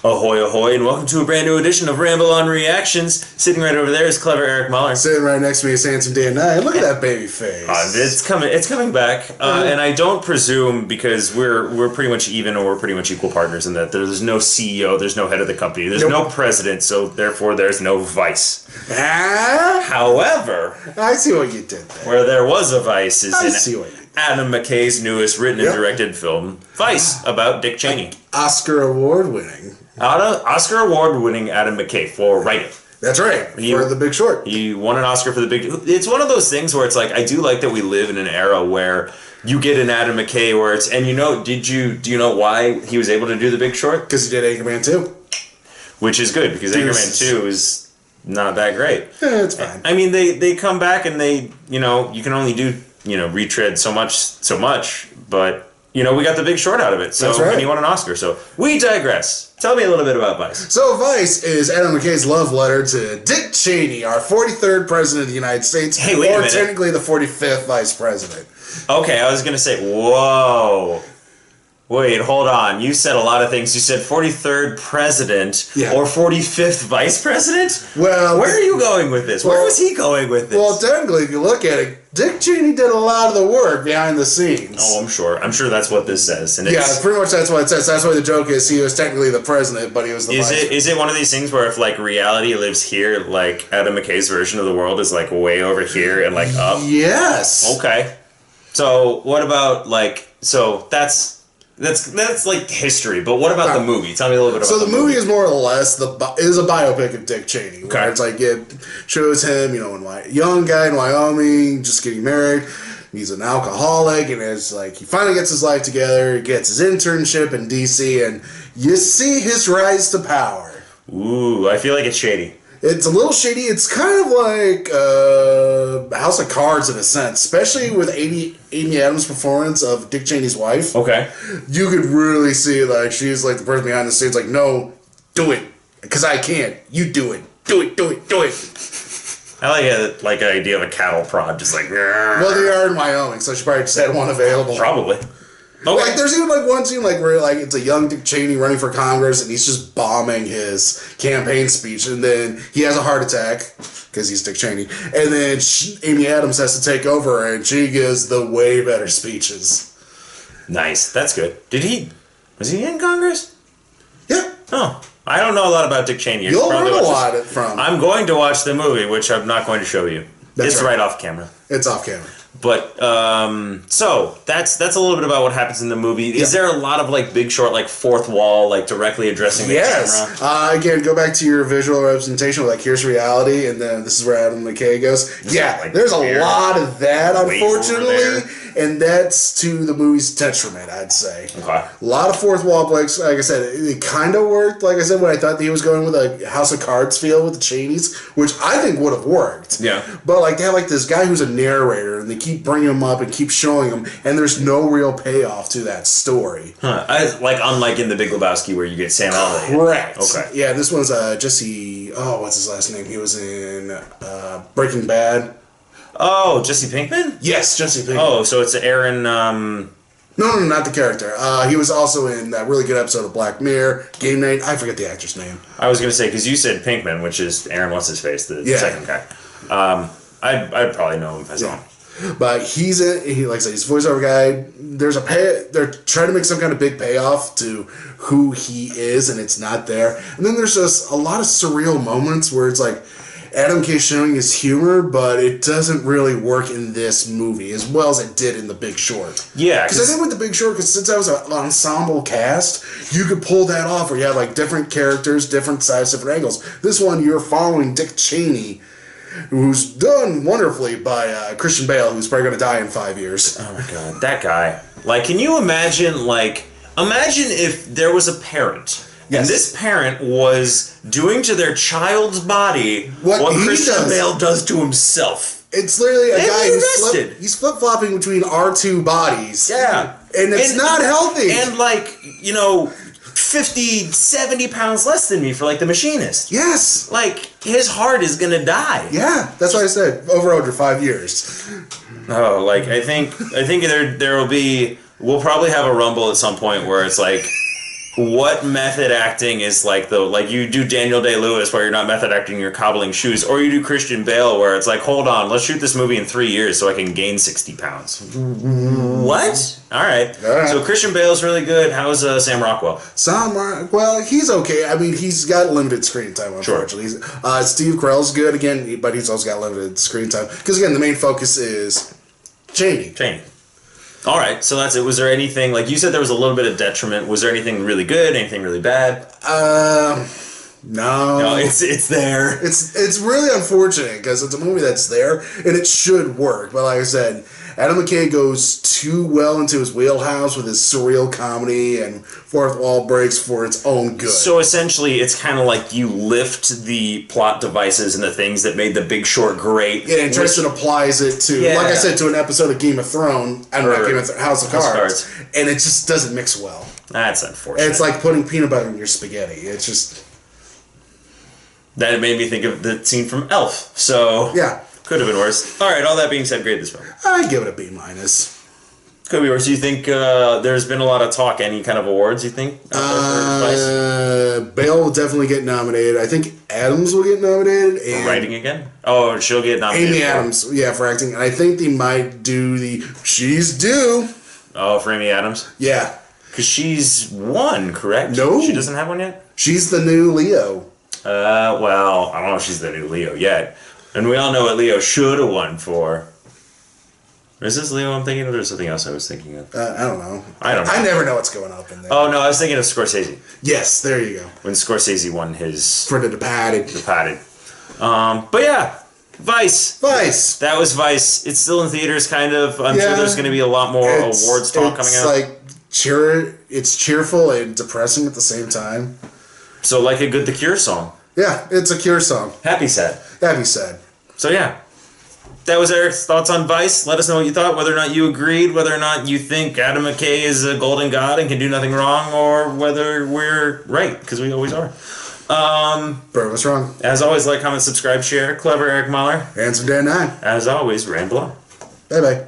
Ahoy, ahoy, and welcome to a brand new edition of Ramble on Reactions. Sitting right over there is clever Eric Mahler. Sitting right next to me is handsome Dan Nye. Look at that baby face. It's coming back. And I don't presume, because we're pretty much even, or we're pretty much equal partners in that there's no CEO, there's no head of the company, there's no president, so therefore there's no vice. However, I see what you did there. Where there was a vice is in Adam McKay's newest written and directed film, Vice, about Dick Cheney. Oscar award-winning Adam McKay for writing. That's right, for The Big Short. He won an Oscar for The Big... It's one of those things where it's like, I do like that we live in an era where you get an Adam McKay where it's... And do you know why he was able to do The Big Short? Because he did Anchorman 2. Which is good, because Anchorman 2 is not that great. Yeah, it's fine. I mean, they come back and they, you can only do, retread so much, but... we got The Big Short out of it, so That's right. And he won an Oscar, so we digress. Tell me a little bit about Vice. So Vice is Adam McKay's love letter to Dick Cheney, our 43rd president of the United States, hey, wait a minute. Technically the 45th vice president. Okay, I was going to say, whoa. Wait, hold on. You said a lot of things. You said 43rd president or 45th vice president? Well, where are you going with this? Where was he going with this? Well, technically, if you look at it, Dick Cheney did a lot of the work behind the scenes. Oh, I'm sure. I'm sure that's what this says. And yeah, pretty much that's what it says. That's why the joke is he was technically the president, but he was the vice president. Is it one of these things where if, reality lives here, Adam McKay's version of the world is, way over here and, up? Yes. Okay. So, what about, so that's history, but what about the movie? Tell me a little bit about the movie. So the movie is more or less is a biopic of Dick Cheney. Okay. Where it's it shows him, young guy in Wyoming, just getting married. He's an alcoholic, and it's he finally gets his life together, gets his internship in D.C., and you see his rise to power. Ooh, I feel like it's shady. It's a little shady. It's kind of like House of Cards in a sense, especially with Amy Adams' performance of Dick Cheney's wife. Okay. You could really see she's the person behind the scenes no, do it, because I can't. You do it. Do it. I like an idea of a cattle prod, just Well, they are in Wyoming, so she probably just had one available. Probably. Okay. There's even one scene where it's a young Dick Cheney running for Congress, and he's just bombing his campaign speech, and then he has a heart attack because he's Dick Cheney, and then Amy Adams has to take over, and she gives the way better speeches. Nice, that's good. Was he in Congress? Yeah. Oh, I don't know a lot about Dick Cheney. You'll learn a lot from. I'm going to watch the movie, which I'm not going to show you. It's right off camera. It's off camera. But, so, that's a little bit about what happens in the movie. Is there a lot of, Big Short, fourth wall, directly addressing the camera? Again, go back to your visual representation of, here's reality, and then this is where Adam McKay goes. There's a lot of that, unfortunately, and that's to the movie's detriment, I'd say. Okay. A lot of fourth wall, like I said, it kind of worked, like I said, when I thought that he was going with a House of Cards feel with the Cheneys, which I think would have worked. Yeah. But, they have, this guy who's a narrator, and they keep bringing him up and keep showing him, and there's no real payoff to that story. Unlike in The Big Lebowski where you get Sam Elliott. Correct. Okay. Yeah, this one's Jesse... Oh, what's his last name? He was in Breaking Bad. Oh, Jesse Pinkman? Yes, Jesse Pinkman. Oh, so it's Aaron... No, not the character. He was also in that really good episode of Black Mirror, Game Night. I forget the actor's name. I was going to say, because you said Pinkman, which is Aaron What's-His-Face, the second guy. I'd probably know him as well. But he's like I said, he's a voiceover guy. They're trying to make some kind of big payoff to who he is, and it's not there. And then there's just a lot of surreal moments where it's Adam K showing his humor, but it doesn't really work in this movie as well as it did in The Big Short. Yeah, because I think with The Big Short, since that was an ensemble cast, you could pull that off where you had different characters, different sides, different angles. This one, you're following Dick Cheney, who's done wonderfully by Christian Bale, who's probably going to die in 5 years. Oh my god, that guy. Can you imagine, imagine if there was a parent, and this parent was doing to their child's body what Christian Bale does to himself. It's literally a guy he's flip-flopping between our two bodies. Yeah. And it's not healthy. And, 50, 70 pounds less than me for The Machinist. Yes. His heart is gonna die. Yeah, that's what I said. Over 5 years. Oh, I think there will be. We'll probably have a Rumble at some point where it's what method acting is like, though? Like, you do Daniel Day-Lewis where you're not method acting, you're cobbling shoes, or you do Christian Bale where it's like, hold on, let's shoot this movie in 3 years so I can gain 60 pounds. What? All right. So Christian Bale's really good. How's Sam Rockwell? Sam Rockwell, he's okay. I mean, he's got limited screen time, unfortunately. Sure. Steve Carell's good again, but he's also got limited screen time. Because, again, the main focus is Cheney. All right, so that's it. Was there anything, like you said there was a little bit of detriment. Was there anything really good, anything really bad? No, it's there. It's really unfortunate because it's a movie that's there and it should work. But like I said, Adam McKay goes too well into his wheelhouse with his surreal comedy and fourth wall breaks for its own good. So essentially, it's kind of like you lift the plot devices and the things that made The Big Short great. Yeah, and Tristan applies it to, like I said, to an episode of Game of Thrones, House of Cards, and it just doesn't mix well. That's unfortunate. And it's like putting peanut butter in your spaghetti. It's just... That made me think of the scene from Elf. So... Yeah. Could have been worse. All right, all that being said, grade this film. I'd give it a B-. Could be worse. Do you think there's been a lot of talk? Any kind of awards, you think? Bale will definitely get nominated. I think Adams will get nominated. And for writing again? Oh, she'll get nominated. Amy Adams, for acting. And I think they might do the She's Due. Oh, for Amy Adams? Yeah. Because she's won, correct? No. She doesn't have one yet? She's the new Leo. Well, I don't know if she's the new Leo yet. And we all know what Leo should have won for. Is this Leo I'm thinking of, or something else I was thinking of? I don't know. I never know what's going up in there. Oh, no, I was thinking of Scorsese. Yes, there you go. When Scorsese won his... For The Departed. But yeah, Vice. That was Vice. It's still in theaters, kind of. I'm sure there's going to be a lot more awards talk coming out. It's cheerful and depressing at the same time. So like a good The Cure song. Yeah, it's a Cure song. Happy Sad. So yeah, that was Eric's thoughts on Vice. Let us know what you thought, whether or not you agreed, whether or not you think Adam McKay is a golden god and can do nothing wrong, or whether we're right, because we always are. Bert was wrong. As always, like, comment, subscribe, share. Clever Eric Mahler. Handsome Dan 9. As always, Ramble on. Bye-bye.